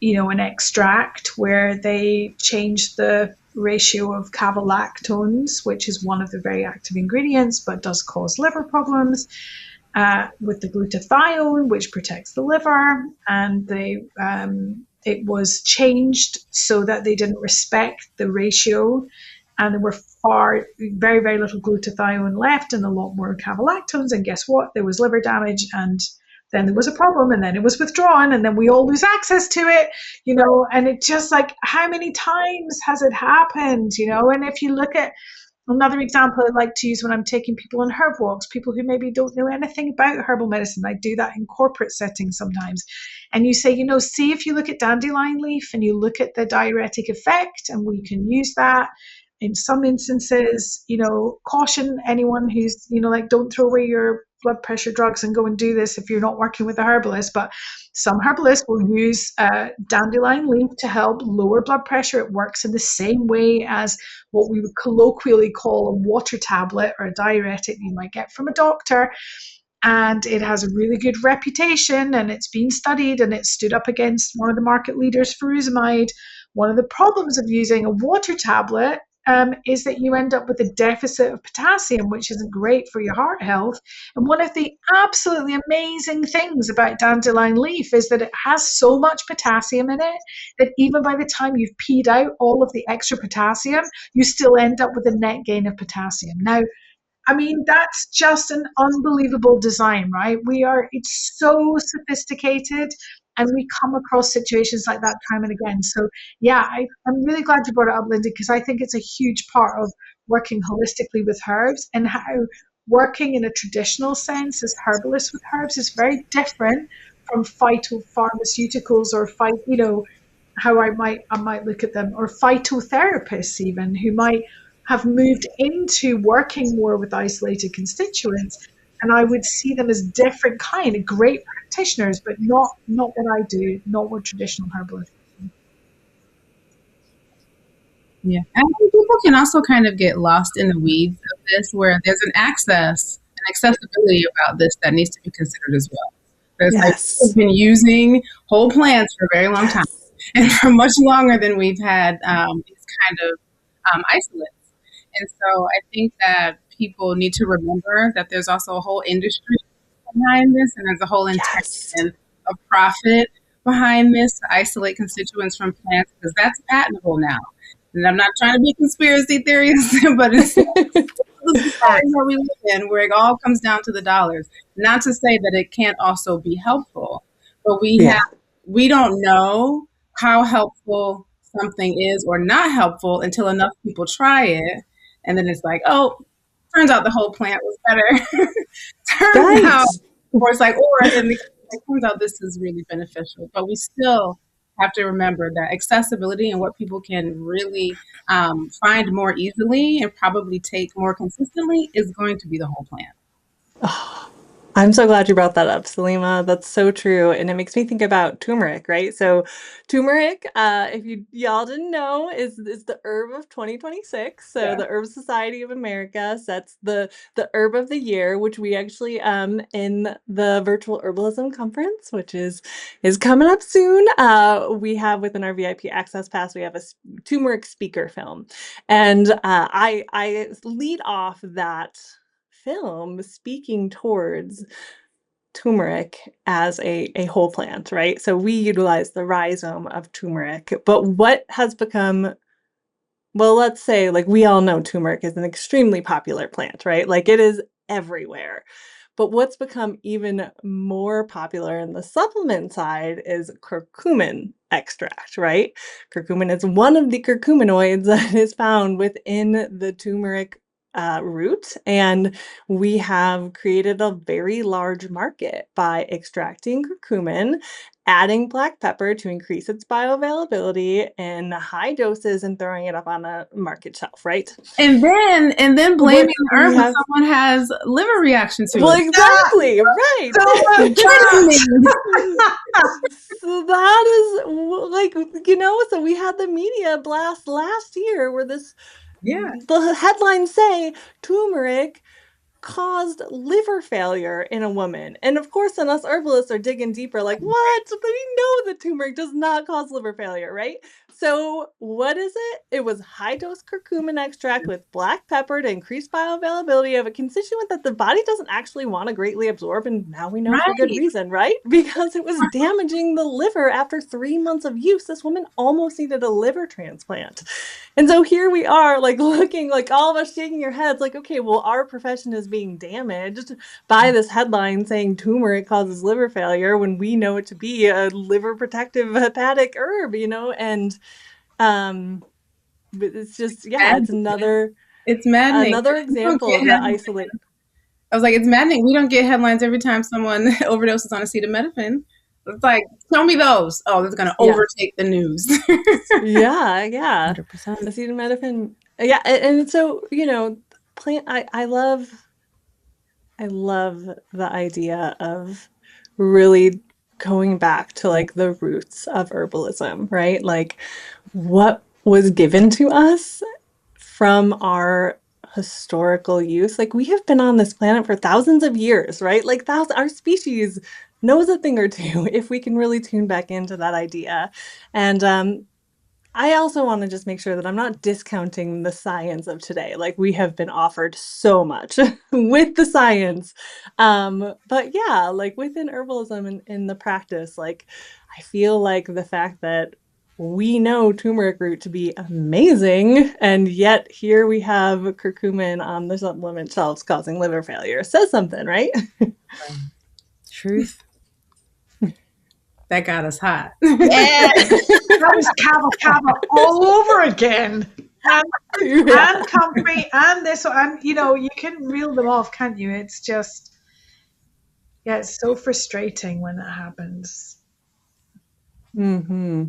extract where they changed the ratio of cavalactones, which is one of the very active ingredients, but does cause liver problems, with the glutathione, which protects the liver. And it was changed so that they didn't respect the ratio, and there were very, very little glutathione left and a lot more cavalactones. And guess what? There was liver damage, and then there was a problem, and then it was withdrawn, and then we all lose access to it, and it just like, how many times has it happened, And if you look at another example I like to use when I'm taking people on herb walks, people who maybe don't know anything about herbal medicine, I do that in corporate settings sometimes. And you say, see if you look at dandelion leaf and you look at the diuretic effect, and we can use that in some instances, caution anyone who's, don't throw away your blood pressure drugs and go and do this if you're not working with a herbalist. But some herbalists will use dandelion leaf to help lower blood pressure. It works in the same way as what we would colloquially call a water tablet or a diuretic you might get from a doctor. And it has a really good reputation, and it's been studied, and it stood up against one of the market leaders, furosemide. One of the problems of using a water tablet is that you end up with a deficit of potassium, which isn't great for your heart health. And one of the absolutely amazing things about dandelion leaf is that it has so much potassium in it that even by the time you've peed out all of the extra potassium, you still end up with a net gain of potassium. Now, I mean, that's just an unbelievable design, right? It's so sophisticated, and we come across situations like that time and again. So yeah, I'm really glad you brought it up, Lindsey, because I think it's a huge part of working holistically with herbs, and how working in a traditional sense as herbalists with herbs is very different from phytopharmaceuticals, or how I might look at them, or phytotherapists even, who might have moved into working more with isolated constituents. And I would see them as different kind of great practitioners, but not what I do, not what traditional herbalists do. Yeah. I think people can also kind of get lost in the weeds of this, where there's an accessibility about this that needs to be considered as well. There's people have been using whole plants for a very long time, and for much longer than we've had these kind of isolates. And so I think that people need to remember that there's also a whole industry behind this, and there's a whole intention of profit behind this to isolate constituents from plants, because that's patentable now. And I'm not trying to be conspiracy theorist, but it's the society where we live in, where it all comes down to the dollars. Not to say that it can't also be helpful, but we don't know how helpful something is or not helpful until enough people try it. And then it's like, oh, turns out the whole plant was better. Turns out, or it's like, and it turns out this is really beneficial. But we still have to remember that accessibility and what people can really find more easily and probably take more consistently is going to be the whole plant. Oh, I'm so glad you brought that up, Selima. That's so true. And it makes me think about turmeric, right? So turmeric, if y'all didn't know, is the herb of 2026. So the Herb Society of America sets the herb of the year, which we actually in the virtual herbalism conference, which is coming up soon. We have within our VIP access pass, we have a turmeric speaker film. And I lead off that film speaking towards turmeric as a whole plant, right? So we utilize the rhizome of turmeric, but what has become, well, let's say, like, we all know turmeric is an extremely popular plant, right? Like, it is everywhere. But what's become even more popular in the supplement side is curcumin extract, right? Curcumin is one of the curcuminoids that is found within the turmeric root, and we have created a very large market by extracting curcumin, adding black pepper to increase its bioavailability in high doses, and throwing it up on a market shelf, right? And then blaming the herb when someone has liver reaction to it. Well, exactly, right. So that is like, so we had the media blast last year where the headlines say turmeric caused liver failure in a woman. And of course, then us herbalists are digging deeper, like, what? We know that turmeric does not cause liver failure, right? So what is it? It was high-dose curcumin extract with black pepper to increase bioavailability of a constituent that the body doesn't actually want to greatly absorb. And now we know for good reason, right? Because it was damaging the liver. After 3 months of use, this woman almost needed a liver transplant. And so here we are, like, looking, like, all of us shaking your heads, like, okay, well, our profession is being damaged by this headline saying turmeric causes liver failure when we know it to be a liver protective hepatic herb, and it's just, it's another maddening. Another example of that isolate. I was like, it's maddening. We don't get headlines every time someone overdoses on acetaminophen. It's like, show me those. Oh, that's going to overtake the news. Yeah. 100%. Acetaminophen. Yeah. And so, plant, I love the idea of really going back to like the roots of herbalism, right? Like what was given to us from our historical use. Like we have been on this planet for thousands of years, right? Like our species knows a thing or two if we can really tune back into that idea. And I also want to just make sure that I'm not discounting the science of today. Like we have been offered so much with the science. But yeah, like within herbalism and in the practice, like I feel like the fact that we know turmeric root to be amazing, and yet here we have curcumin on the supplement shelves causing liver failure says something, right? Truth. That got us hot. Yeah, that was cava all over again. And comfrey and this, and you can reel them off, can't you? It's just, it's so frustrating when that happens. Mm-hmm.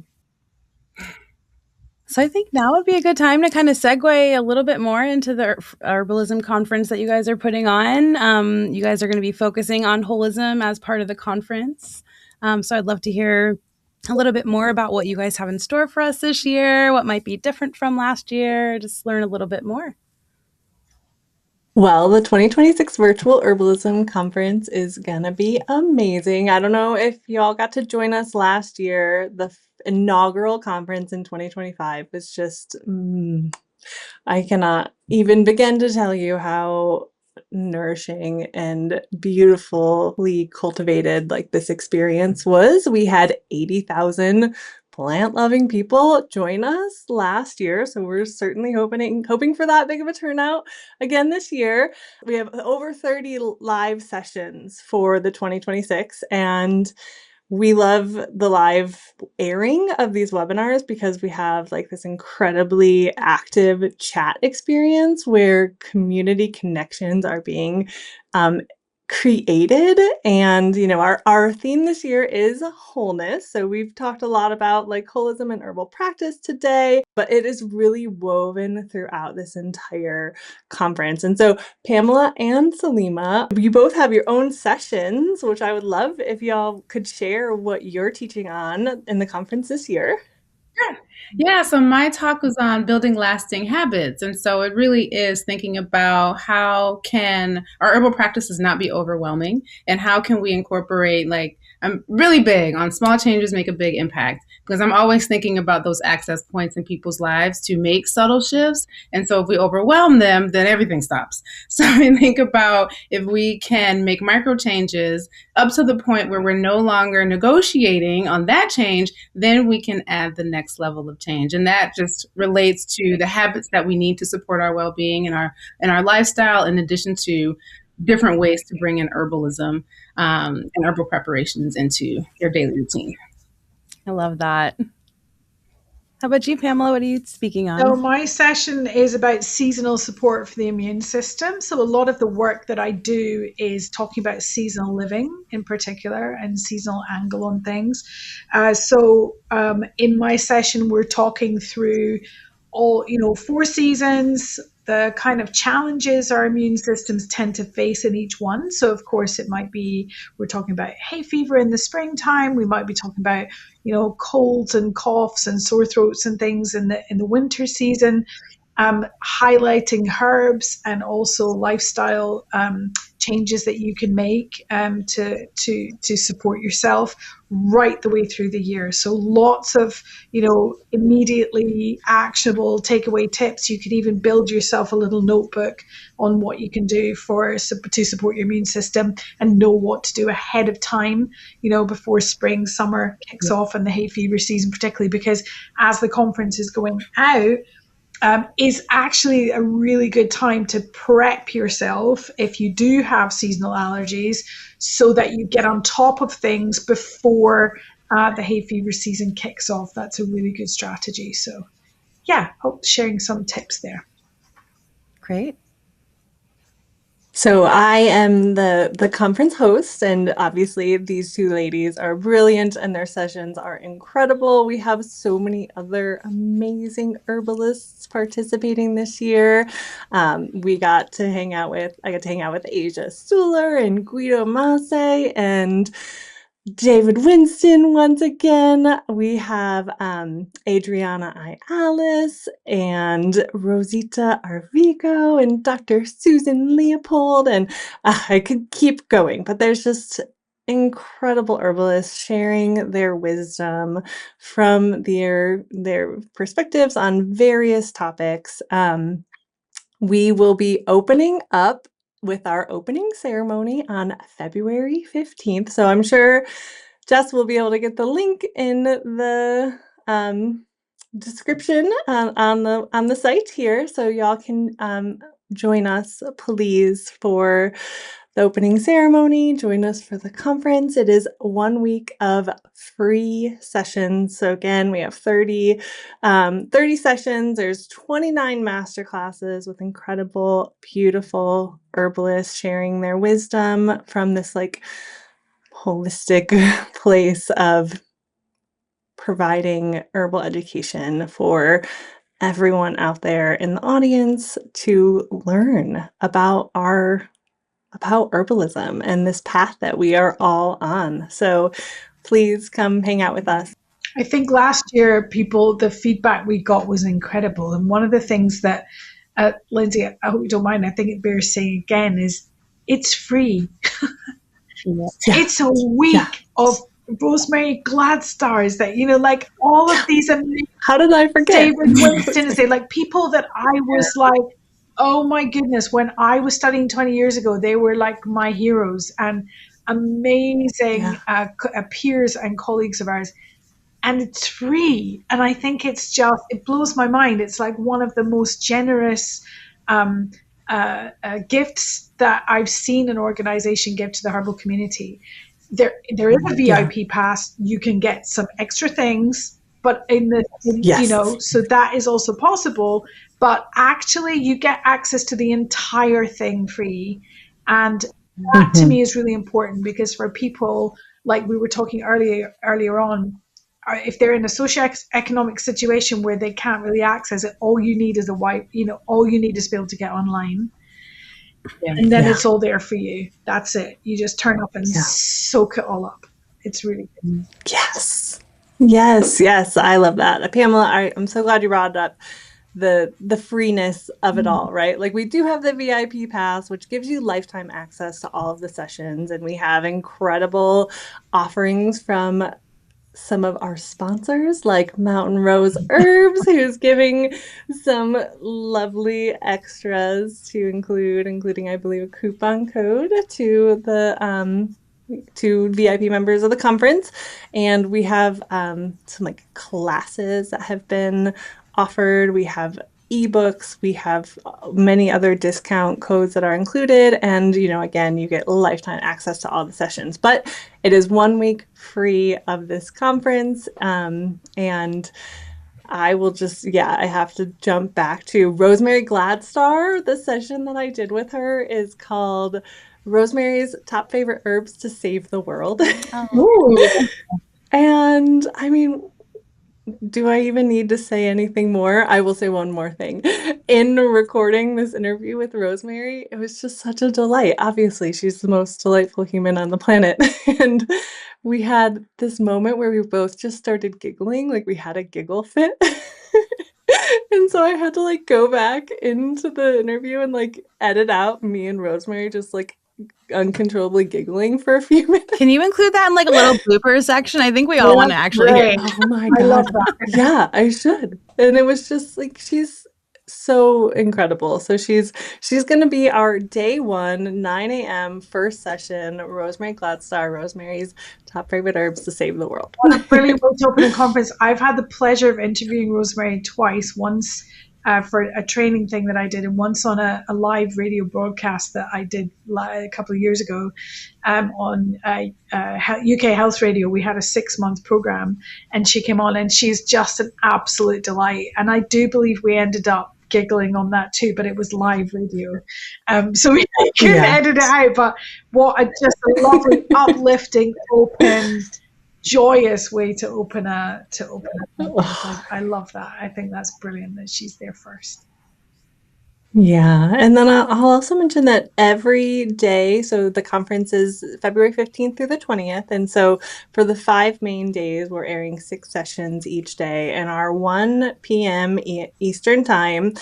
So I think now would be a good time to kind of segue a little bit more into the Herbalism conference that you guys are putting on. You guys are going to be focusing on holism as part of the conference. So I'd love to hear a little bit more about what you guys have in store for us this year, what might be different from last year, just learn a little bit more. Well, the 2026 Virtual Herbalism Conference is going to be amazing. I don't know if y'all got to join us last year. The inaugural conference in 2025 was just, I cannot even begin to tell you how nourishing and beautifully cultivated like this experience was. We had 80,000 plant-loving people join us last year, so we're certainly hoping for that big of a turnout again this year. We have over 30 live sessions for the 2026, and we love the live airing of these webinars because we have like this incredibly active chat experience where community connections are being created. And, our theme this year is wholeness. So we've talked a lot about like holism and herbal practice today, but it is really woven throughout this entire conference. And so Pamela and Selima, you both have your own sessions, which I would love if y'all could share what you're teaching on in the conference this year. Yeah, so my talk was on building lasting habits. And so it really is thinking about how can our herbal practices not be overwhelming, and how can we incorporate, like, I'm really big on small changes make a big impact, because I'm always thinking about those access points in people's lives to make subtle shifts. And so if we overwhelm them, then everything stops. So I think about if we can make micro changes up to the point where we're no longer negotiating on that change, then we can add the next level of change. And that just relates to the habits that we need to support our well-being and our lifestyle, in addition to different ways to bring in herbalism and herbal preparations into your daily routine. I love that. How about you, Pamela? What are you speaking on? So my session is about seasonal support for the immune system. So a lot of the work that I do is talking about seasonal living in particular and seasonal angle on things. So in my session, we're talking through all, 4 seasons, the kind of challenges our immune systems tend to face in each one. So of course it might be, we're talking about hay fever in the springtime. We might be talking about, colds and coughs and sore throats and things in the winter season. highlighting herbs and also lifestyle changes that you can make to support yourself right the way through the year. So lots of, immediately actionable takeaway tips. You can even build yourself a little notebook on what you can do to support your immune system and know what to do ahead of time, before spring, summer kicks off and the hay fever season, particularly because as the conference is going out, is actually a really good time to prep yourself if you do have seasonal allergies, so that you get on top of things before the hay fever season kicks off. That's a really good strategy. So yeah, hope sharing some tips there. Great. So I am the conference host, and obviously these two ladies are brilliant and their sessions are incredible. We have so many other amazing herbalists participating this year. I got to hang out with Asia Suler and Guido Mase and David Winston once again. We have Adriana I. Alice and Rosita Arvigo and Dr. Susan Leopold, and I could keep going, but there's just incredible herbalists sharing their wisdom from their perspectives on various topics. We will be opening up with our opening ceremony on February 15th. So I'm sure Jess will be able to get the link in the description on the site here, so y'all can join us, please, for the opening ceremony. Join us for the conference. It is 1 week of free sessions. So again, we have 30 sessions. There's 29 master classes with incredible, beautiful herbalists sharing their wisdom from this holistic place of providing herbal education for everyone out there in the audience to learn about herbalism and this path that we are all on. So please come hang out with us. I think last year, the feedback we got was incredible. And one of the things that, Lindsey, I hope you don't mind, I think it bears saying again, is it's free. It's a week of Rosemary Glad Stars that, all of these amazing. How did I forget? David Winston, people that I was like, oh my goodness, when I was studying 20 years ago, they were like my heroes and amazing peers and colleagues of ours. And it's free. And I think it blows my mind. It's like one of the most generous gifts that I've seen an organization give to the herbal community. There is a VIP pass. You can get some extra things, but so that is also possible. But actually, you get access to the entire thing free. And that to me is really important, because for people, like we were talking earlier on, if they're in a socioeconomic situation where they can't really access it, all you need is all you need is to be able to get online. And then it's all there for you. That's it. You just turn up and soak it all up. It's really good. Yes. I love that. Pamela, I'm so glad you brought up the freeness of it all, right? Like, we do have the VIP pass, which gives you lifetime access to all of the sessions. And we have incredible offerings from some of our sponsors, like Mountain Rose Herbs, who's giving some lovely extras to including, I believe, a coupon code to the to VIP members of the conference. And we have some classes that have been offered. We have ebooks, we have many other discount codes that are included, and again, you get lifetime access to all the sessions. But it is 1 week free of this conference, and I will I have to jump back to Rosemary Gladstar. The session that I did with her is called Rosemary's Top Favorite Herbs to Save the World. And I mean, do I even need to say anything more? I will say one more thing. In recording this interview with Rosemary, it was just such a delight. Obviously, she's the most delightful human on the planet. And we had this moment where we both just started giggling, like we had a giggle fit. And so I had to like go back into the interview and like edit out me and Rosemary just like uncontrollably giggling for a few minutes. Can you include that in like a little blooper section? I think we all want to actually hear. Oh my I love God. that. Yeah, I should. And it was just like, she's so incredible. So she's going to be our day 1, 9 a.m. first session, Rosemary Gladstar, Rosemary's Top Favorite Herbs to Save the World. What a brilliant way to open a conference. I've had the pleasure of interviewing Rosemary twice, once for a training thing that I did, and once on a live radio broadcast that I did a couple of years ago on UK Health Radio. We had a 6-month program, and she came on, and she's just an absolute delight. And I do believe we ended up giggling on that too, but it was live radio, so we couldn't edit it out. But what just a lovely, uplifting, open, joyous way to open a conference. I love that. I think that's brilliant that she's there first. Yeah. And then I'll also mention that every day, so the conference is February 15th through the 20th. And so for the 5 main days, we're airing 6 sessions each day. And our 1 p.m. Eastern time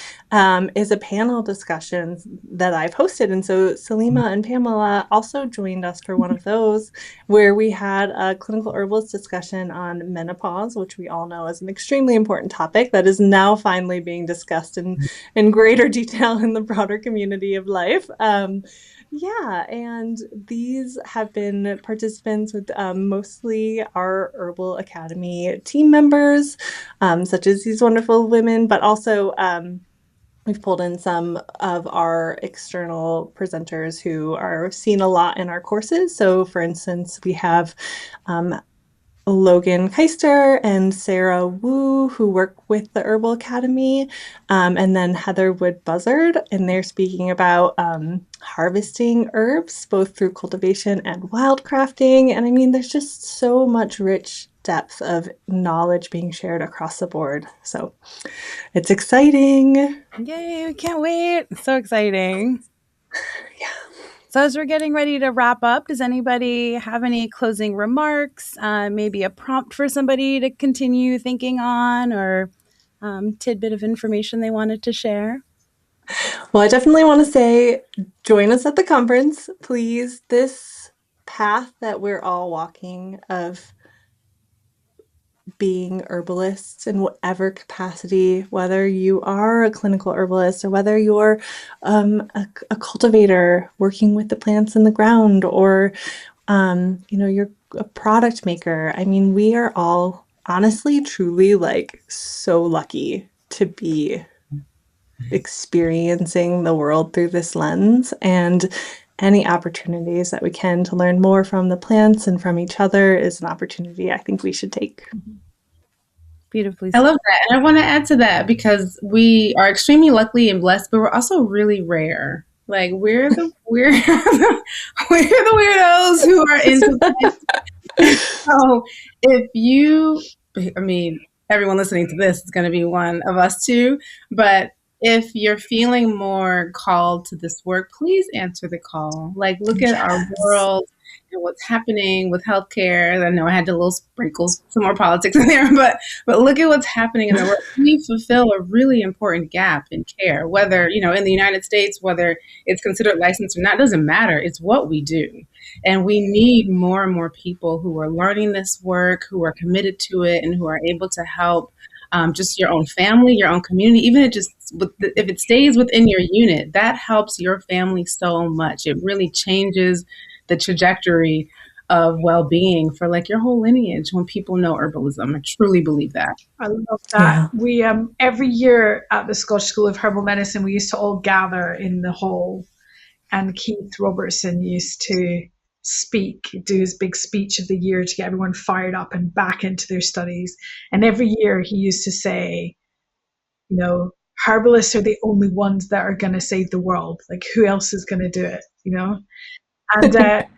is a panel discussion that I've hosted. And so Selima and Pamela also joined us for one of those, where we had a clinical herbalist discussion on menopause, which we all know is an extremely important topic that is now finally being discussed in greater detail in the broader community of life. And these have been participants with mostly our Herbal Academy team members, such as these wonderful women, but also we've pulled in some of our external presenters who are seen a lot in our courses. So for instance, we have Logan Keister and Sarah Wu, who work with the Herbal Academy, and then Heather Wood Buzzard, and they're speaking about harvesting herbs, both through cultivation and wildcrafting. And I mean, there's just so much rich depth of knowledge being shared across the board. So it's exciting. Yay, we can't wait. It's so exciting. Yeah. So as we're getting ready to wrap up, does anybody have any closing remarks, maybe a prompt for somebody to continue thinking on, or tidbit of information they wanted to share? Well, I definitely want to say, join us at the conference, please. This path that we're all walking of being herbalists in whatever capacity, whether you are a clinical herbalist or whether you're a cultivator working with the plants in the ground, or you're a product maker. I mean, we are all honestly, truly like so lucky to be experiencing the world through this lens, and any opportunities that we can to learn more from the plants and from each other is an opportunity I think we should take. Beautifully said. I love that. And I want to add to that, because we are extremely lucky and blessed, but we're also really rare. Like we're the weirdos who are into this. So everyone listening to this is going to be one of us too, but if you're feeling more called to this work, please answer the call. Like, look at our world and what's happening with healthcare. I know I had to little sprinkle some more politics in there, but look at what's happening in the world. We fulfill a really important gap in care, whether, in the United States, whether it's considered licensed or not, doesn't matter. It's what we do. And we need more and more people who are learning this work, who are committed to it, and who are able to help just your own family, your own community, even if it stays within your unit, that helps your family so much. It really changes the trajectory of well-being for like your whole lineage when people know herbalism. I truly believe that. I love that. Yeah. We every year at the Scottish School of Herbal Medicine, we used to all gather in the hall, and Keith Robertson used to do his big speech of the year to get everyone fired up and back into their studies. And every year he used to say, herbalists are the only ones that are going to save the world. Like, who else is going to do it? And that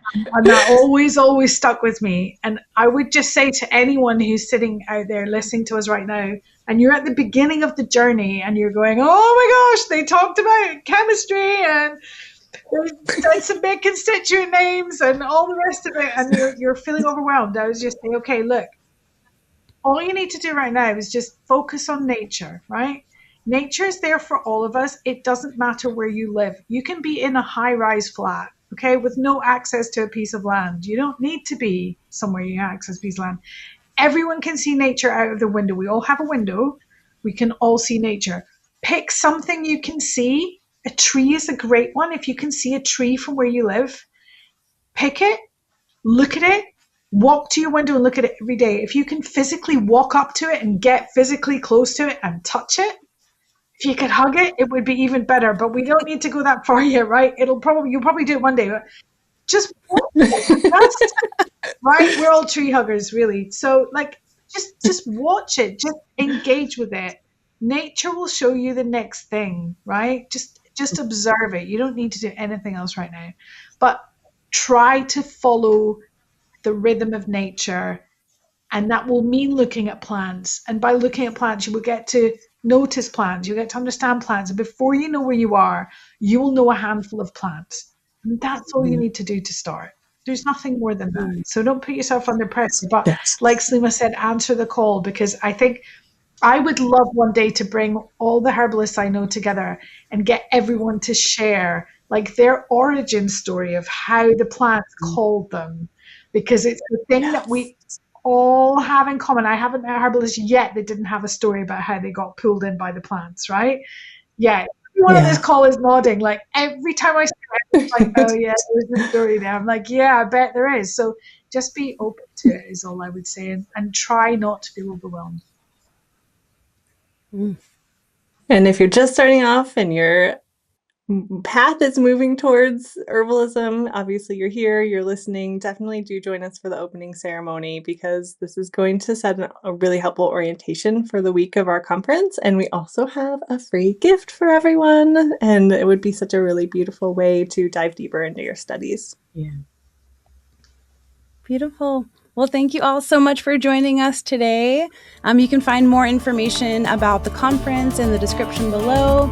always stuck with me. And I would just say to anyone who's sitting out there listening to us right now, and you're at the beginning of the journey and you're going, oh my gosh, they talked about chemistry and there's some big constituent names and all the rest of it, and you're feeling overwhelmed. I was just saying, okay, look, all you need to do right now is just focus on nature, right? Nature is there for all of us. It doesn't matter where you live. You can be in a high-rise flat, okay, with no access to a piece of land. You don't need to be somewhere you access a piece of land. Everyone can see nature out of the window. We all have a window. We can all see nature. Pick something you can see. A tree is a great one. If you can see a tree from where you live, pick it, look at it, walk to your window and look at it every day. If you can physically walk up to it and get physically close to it and touch it, if you could hug it, it would be even better. But we don't need to go that far yet, right? You'll probably do it one day, but just right. We're all tree huggers, really. So like, just watch it, just engage with it. Nature will show you the next thing, right? Just observe it. You don't need to do anything else right now, but try to follow the rhythm of nature, and that will mean looking at plants. And by looking at plants, you will get to notice plants, you get to understand plants, and before you know where you are, you will know a handful of plants, and that's all you need to do to start. There's nothing more than that. So don't put yourself under pressure, but like Selima said, answer the call, because I think I would love one day to bring all the herbalists I know together and get everyone to share like their origin story of how the plants called them, because it's the thing that we all have in common. I haven't met a herbalist yet that didn't have a story about how they got pulled in by the plants, right? Yeah. Everyone on this call is nodding. Like every time I say it, it's like, oh yeah, there's a story there. I'm like, yeah, I bet there is. So just be open to it is all I would say, and try not to feel overwhelmed. And if you're just starting off and your path is moving towards herbalism, obviously you're here, you're listening, definitely do join us for the opening ceremony, because this is going to set a really helpful orientation for the week of our conference. And we also have a free gift for everyone, and it would be such a really beautiful way to dive deeper into your studies. Yeah. Beautiful. Well, thank you all so much for joining us today. You can find more information about the conference in the description below.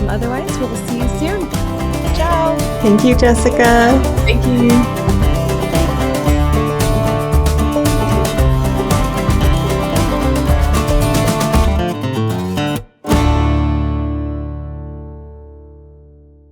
Otherwise, we'll see you soon. Ciao. Thank you, Jessicka. Thank you.